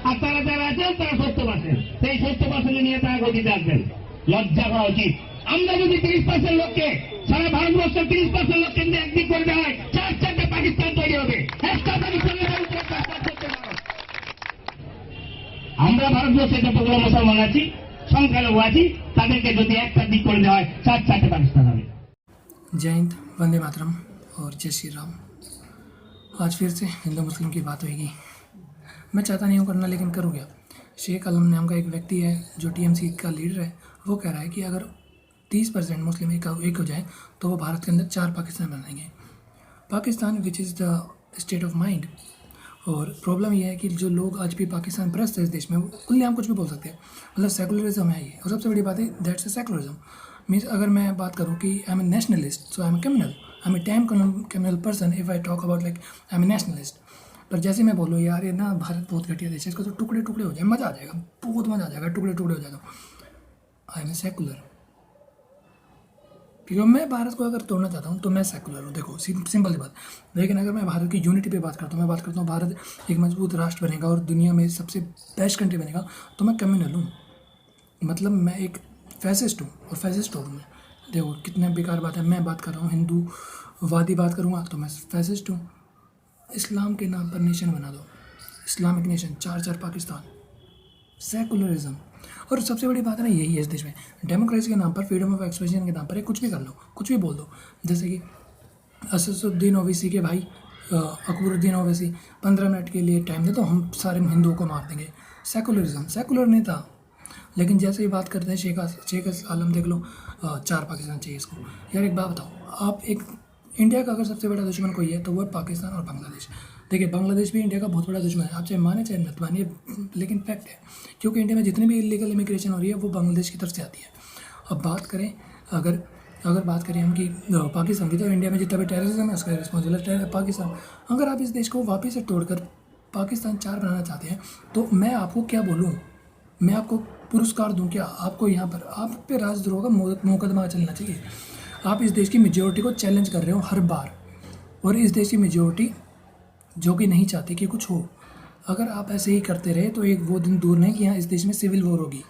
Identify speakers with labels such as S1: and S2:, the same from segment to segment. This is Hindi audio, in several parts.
S1: আর তারা যারা আছেন তারা 70%। সেই 70% নিয়ে তারা গতিতে আসবেন। লজ্জা করা উচিত। আমরা যদি 30% লোককে, সারা ভারতবর্ষের 30% লোককে যদি একদিক করে দেওয়া হয়, 4-4টে পাকিস্তান তৈরি হবে। একটা পাকিস্তানের বিরুদ্ধে প্রস্তাব করতে পারো। আমরা ভারতবর্ষে যতগুলো মুসলমান আছি, সংখ্যালঘু আছি, তাদেরকে যদি একটা দিক করে দেওয়া হয়, 4-4টে পাকিস্তান হবে।
S2: जय हिंद, वंदे मातरम और जय श्री राम। आज फिर से हिंदू मुस्लिम की बात होगी। मैं चाहता नहीं हूँ करना, लेकिन करूँ क्या। शेख आलम नाम का एक व्यक्ति है जो टीएमसी का लीडर है। वो कह रहा है कि अगर 30% मुस्लिम एक हो जाए तो वो भारत के अंदर 4 पाकिस्तान बनाएंगे। Pakistan which is the state of mind. और प्रॉब्लम यह है कि जो लोग आज भी पाकिस्तान परस्त है इस देश में, उनने हम कुछ भी बोल सकते हैं। मतलब सेकुलरिज्म है ये। और सबसे बड़ी बात है दैट्स ए सेकुलरिज्म। मीन्स अगर मैं बात करूँ कि I am a nationalist, so I am a criminal, I am a damn criminal person if I talk about like I am a nationalist. पर जैसे मैं बोलूँ यार ये ना भारत बहुत घटिया देश है, इसको तो टुकड़े टुकड़े हो जाए, मज़ा आ जाएगा, बहुत मज़ा आ जाएगा, टुकड़े टुकड़े हो जाए तो आई एम ए सेकुलर। क्योंकि मैं भारत को अगर तोड़ना चाहता हूँ तो मैं सेकुलर हूँ। देखो सिंपल सी बात। लेकिन अगर मैं भारत की यूनिटी पे बात करता हूँ, मैं बात करता हूँ भारत एक मजबूत राष्ट्र बनेगा और दुनिया में सबसे बेस्ट कंट्री बनेगा, तो मैं कम्युनल हूँ। मतलब मैं एक फैसिस्ट हूँ और फैसिस्ट हूँ मैं। देखो कितने बेकार बात है। मैं बात कर रहा हूँ हिंदूवादी बात करूँगा तो मैं फैसिस्ट हूँ। इस्लाम के नाम पर नेशन बना दो, इस्लामिक नेशन, 4-4 पाकिस्तान, सेकुलरिज्म। और सबसे बड़ी बात है ना यही है इस देश में, डेमोक्रेसी के नाम पर, फ्रीडम ऑफ एक्सप्रेशन के नाम पर कुछ भी कर लो, कुछ भी बोल दो। जैसे कि असदुद्दीन ओवैसी के भाई अकबरुद्दीन ओवैसी 15 मिनट के लिए टाइम दे तो हम सारे हिंदुओं को मार देंगे। सेकुलरिज्म, सेकुलर नहीं था। लेकिन जैसे ही बात करते हैं शेख आलम देख लो, 4 पाकिस्तान चाहिए इसको। यार एक बात बताओ, आप एक इंडिया का अगर सबसे बड़ा दुश्मन कोई है तो वो है पाकिस्तान और बांग्लादेश। देखिए बांग्लादेश भी इंडिया का बहुत बड़ा दुश्मन है, आप चाहे माने चाहे मत मानिए, लेकिन फैक्ट है। क्योंकि इंडिया में जितनी भी इलीगल इमिग्रेशन हो रही है वो बांग्लादेश की तरफ से आती है। अब बात करें अगर बात करें हम कि पाकिस्तान की, तो इंडिया में जितना भी टेररिज्म है उसका रिस्पॉन्सिबल है पाकिस्तान। अगर आप इस देश को वापस से तोड़कर पाकिस्तान 4 बनाना चाहते हैं तो मैं आपको क्या बोलूँ, मैं आपको पुरस्कार दूं क्या? आपको यहाँ पर आप पे राजद्रोह का मुकदमा चलना चाहिए। आप इस देश की मेजोरिटी को चैलेंज कर रहे हो हर बार, और इस देश की मेजोरिटी जो कि नहीं चाहती कि कुछ हो। अगर आप ऐसे ही करते रहे तो एक वो दिन दूर नहीं कि यहाँ इस देश में सिविल वॉर होगी,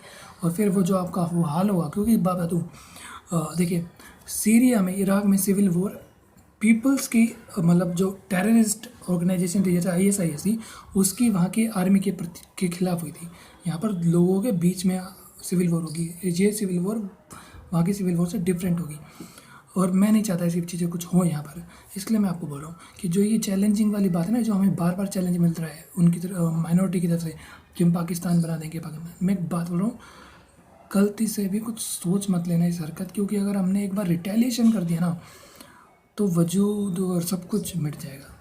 S2: और फिर वो जो आपका वो हाल होगा। क्योंकि बाबा तू देखिए सीरिया में, इराक में सिविल वॉर पीपल्स की, मतलब जो टेररिस्ट ऑर्गेनाइजेशन थी जैसे ISIS, उसकी वहाँ की आर्मी के खिलाफ हुई थी। यहाँ पर लोगों के बीच में सिविल वॉर होगी। ये सिविल वॉर वहाँ की सिविल वॉर से डिफरेंट होगी, और मैं नहीं चाहता ऐसी चीज़ें कुछ हो यहाँ पर। इसलिए मैं आपको बोल रहा हूँ कि जो ये चैलेंजिंग वाली बात है ना, जो हमें बार बार चैलेंज मिल रहा है उनकी तरफ, माइनॉरिटी की तरफ से, कि हम पाकिस्तान बना देंगे पाकिस्तान। मैं एक बात बोल रहा हूँ, गलती से भी कुछ सोच मत लेना इस हरकत, क्योंकि अगर हमने एक बार रिटेलिएशन कर दिया ना तो वजूद और सब कुछ मिट जाएगा।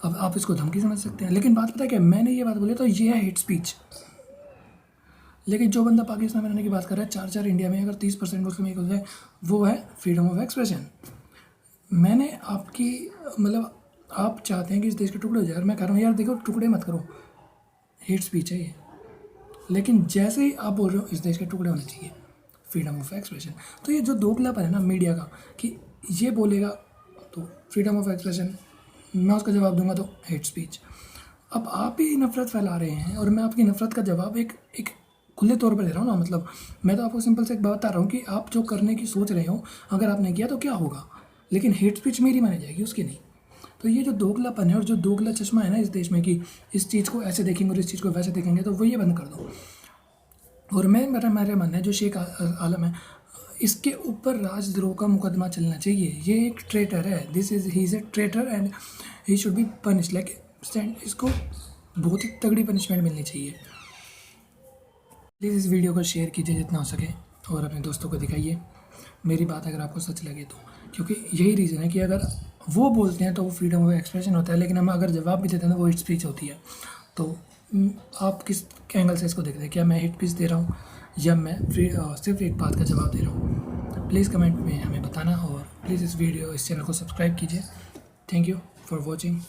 S2: अब आप इसको धमकी समझ सकते हैं, लेकिन बात पता है क्या, मैंने ये बात बोली तो ये है हेट स्पीच। लेकिन जो बंदा पाकिस्तान बनाने की बात कर रहा है, 4-4 इंडिया में अगर 30% मुस्लिम एक हो जाए, वो है फ्रीडम ऑफ एक्सप्रेशन। मैंने आपकी, मतलब आप चाहते हैं कि इस देश के टुकड़े हो जाए, और मैं कह रहा हूँ यार देखो टुकड़े मत करो, हेट स्पीच है ये। लेकिन जैसे ही आप बोल रहे हो इस देश के टुकड़े होने चाहिए, फ्रीडम ऑफ एक्सप्रेशन, तो ये जो दोगलापन है ना मीडिया का, कि ये बोलेगा तो फ्रीडम ऑफ एक्सप्रेशन, मैं उसका जवाब दूंगा तो हेट स्पीच। अब आप ही नफरत फैला रहे हैं, और मैं आपकी नफरत का जवाब एक खुले तौर पर दे रहा हूँ ना। मतलब मैं तो आपको सिंपल से एक बात बता रहा हूँ कि आप जो करने की सोच रहे हो, अगर आपने किया तो क्या होगा, लेकिन हेट स्पीच मेरी मानी जाएगी, उसकी नहीं। तो ये जो दोगलापन है और जो दोगला चश्मा है ना इस देश में, कि इस चीज़ को ऐसे देखेंगे और इस चीज़ को वैसे देखेंगे, तो वो ये बंद कर दो। और मेरा मानना है जो शेख आलम है, इसके ऊपर राजद्रोह का मुकदमा चलना चाहिए। ये एक ट्रेटर है, he is a traitor and he should be punish like stand. इसको बहुत ही तगड़ी पनिशमेंट मिलनी चाहिए। प्लीज़ इस वीडियो को शेयर कीजिए जितना हो सके, और अपने दोस्तों को दिखाइए मेरी बात अगर आपको सच लगे तो। क्योंकि यही रीज़न है कि अगर वो बोलते हैं तो वो फ्रीडम ऑफ एक्सप्रेशन होता है, लेकिन हम अगर जवाब भी देते हैं तो वो हेट स्पीच होती है। तो आप किस एंगल से इसको देखते हैं, क्या मैं हेट स्पीच दे रहा हूँ या मैं सिर्फ एक बात का जवाब दे रहा हूँ? प्लीज़ कमेंट में हमें बताना, और प्लीज़ इस चैनल को सब्सक्राइब कीजिए। Thank you for watching.